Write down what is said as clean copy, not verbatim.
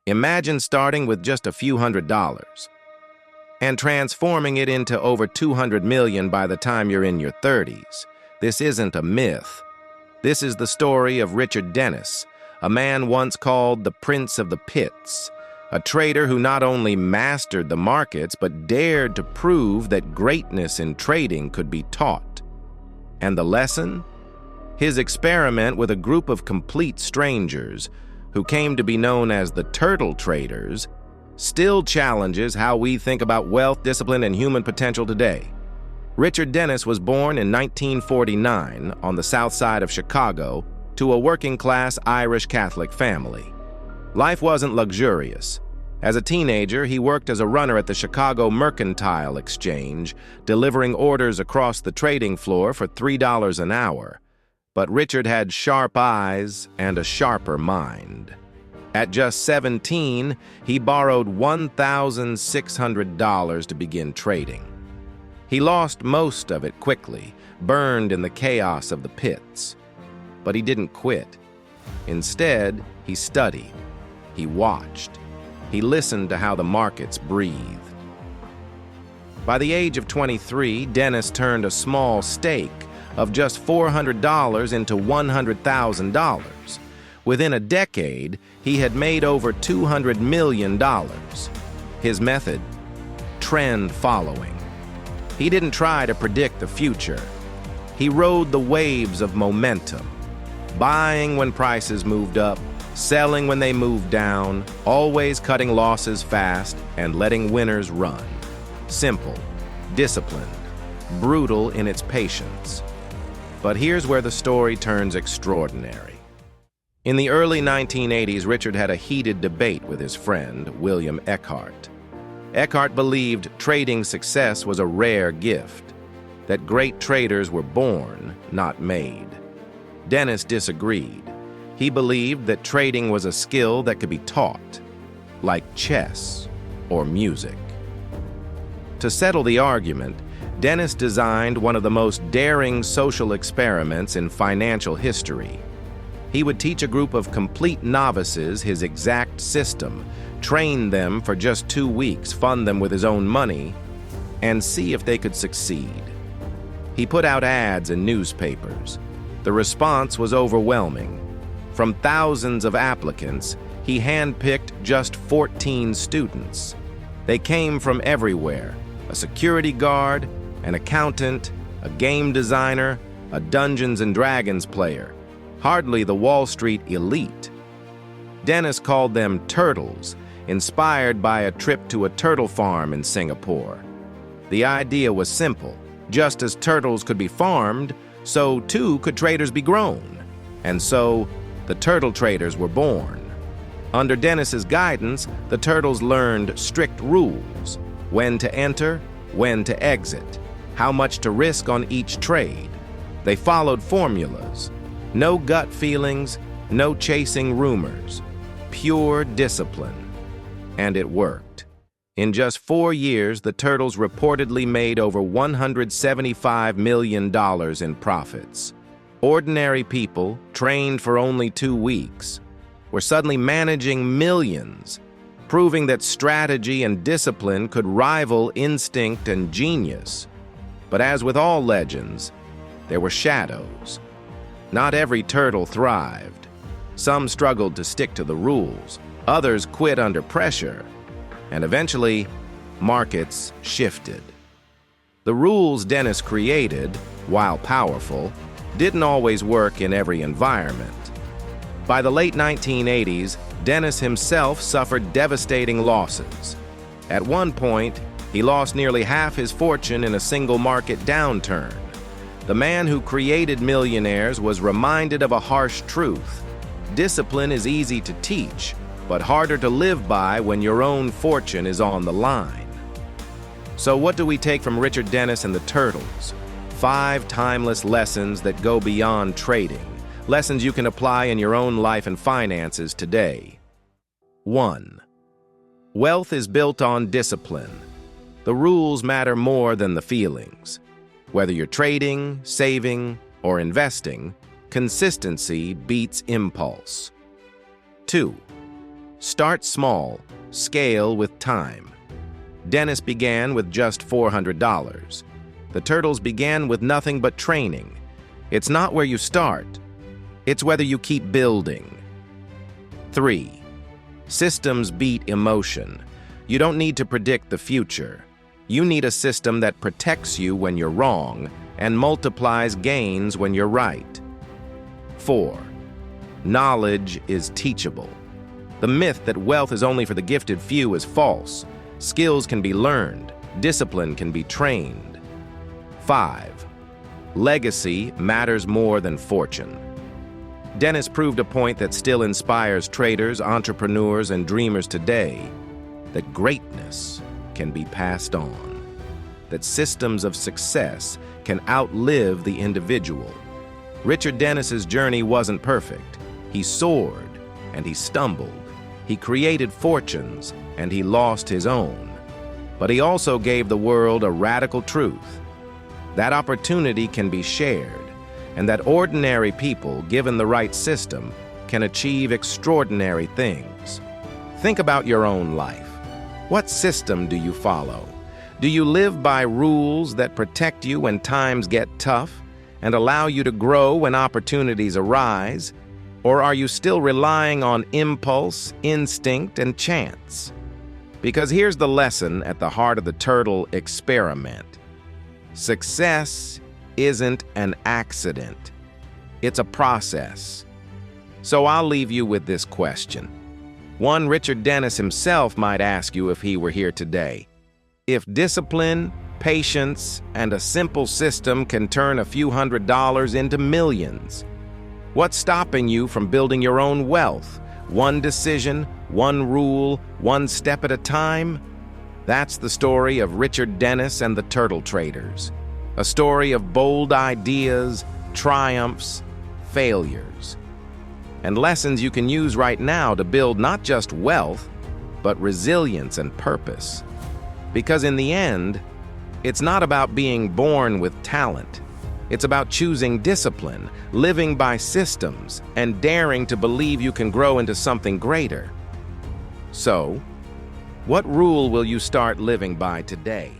Imagine starting with just a few $100s and transforming it into over 200 million by the time you're in your 30s. This isn't a myth. This is the story of Richard Dennis, a man once called the Prince of the Pits, a trader who not only mastered the markets but dared to prove that greatness in trading could be taught. And the lesson? His experiment with a group of complete strangers, who came to be known as the turtle traders, still challenges how we think about wealth, discipline, and human potential today. Richard Dennis was born in 1949 on the south side of Chicago to a working-class Irish Catholic family. Life wasn't luxurious. As a teenager, he worked as a runner at the Chicago Mercantile Exchange, delivering orders across the trading floor for $3 an hour. But Richard had sharp eyes and a sharper mind. At just 17, he borrowed $1,600 to begin trading. He lost most of it quickly, burned in the chaos of the pits. But he didn't quit. Instead, he studied. He watched. He listened to how the markets breathed. By the age of 23, Dennis turned a small stake of just $400 into $100,000. Within a decade, he had made over $200 million. His method? Trend following. He didn't try to predict the future. He rode the waves of momentum, buying when prices moved up, selling when they moved down, always cutting losses fast and letting winners run. Simple, disciplined, brutal in its patience. But here's where the story turns extraordinary. In the early 1980s, Richard had a heated debate with his friend, William Eckhart. Eckhart believed trading success was a rare gift, that great traders were born, not made. Dennis disagreed. He believed that trading was a skill that could be taught, like chess or music. To settle the argument, Dennis designed one of the most daring social experiments in financial history. He would teach a group of complete novices his exact system, train them for just 2 weeks, fund them with his own money, and see if they could succeed. He put out ads in newspapers. The response was overwhelming. From thousands of applicants, he handpicked just 14 students. They came from everywhere: a security guard, an accountant, a game designer, a Dungeons & Dragons player, hardly the Wall Street elite. Dennis called them turtles, inspired by a trip to a turtle farm in Singapore. The idea was simple. Just as turtles could be farmed, so too could traders be grown. And so, the turtle traders were born. Under Dennis's guidance, the turtles learned strict rules: when to enter, when to exit, how much to risk on each trade. They followed formulas. No gut feelings, no chasing rumors. Pure discipline. And it worked. In just 4 years, the turtles reportedly made over $175 million in profits. Ordinary people, trained for only 2 weeks, were suddenly managing millions, proving that strategy and discipline could rival instinct and genius. But as with all legends, there were shadows. Not every turtle thrived. Some struggled to stick to the rules. Others quit under pressure. And eventually, markets shifted. The rules Dennis created, while powerful, didn't always work in every environment. By the late 1980s, Dennis himself suffered devastating losses. At one point, he lost nearly half his fortune in a single market downturn. The man who created Millionaires was reminded of a harsh truth. Discipline is easy to teach, but harder to live by when your own fortune is on the line. So what do we take from Richard Dennis and the Turtles? 5 timeless lessons that go beyond trading. Lessons you can apply in your own life and finances today. 1. Wealth is built on discipline. The rules matter more than the feelings. Whether you're trading, saving, or investing, consistency beats impulse. 2. Start small, scale with time. Dennis began with just $400. The Turtles began with nothing but training. It's not where you start, it's whether you keep building. 3. Systems beat emotion. You don't need to predict the future. You need a system that protects you when you're wrong and multiplies gains when you're right. 4. Knowledge is teachable. The myth that wealth is only for the gifted few is false. Skills can be learned. Discipline can be trained. 5. Legacy matters more than fortune. Dennis proved a point that still inspires traders, entrepreneurs, and dreamers today, that greatness can be passed on, that systems of success can outlive the individual. Richard Dennis's journey wasn't perfect. He soared and he stumbled. He created fortunes and he lost his own. But he also gave the world a radical truth. That opportunity can be shared, and that ordinary people, given the right system, can achieve extraordinary things. Think about your own life. What system do you follow? Do you live by rules that protect you when times get tough and allow you to grow when opportunities arise? Or are you still relying on impulse, instinct, and chance? Because here's the lesson at the heart of the turtle experiment. Success isn't an accident. It's a process. So I'll leave you with this question. One Richard Dennis himself might ask you if he were here today. If discipline, patience, and a simple system can turn a few $100s into millions, what's stopping you from building your own wealth? One decision, one rule, one step at a time? That's the story of Richard Dennis and the Turtle Traders. A story of bold ideas, triumphs, failures, and lessons you can use right now to build not just wealth, but resilience and purpose. Because in the end, it's not about being born with talent. It's about choosing discipline, living by systems, and daring to believe you can grow into something greater. So, what rule will you start living by today?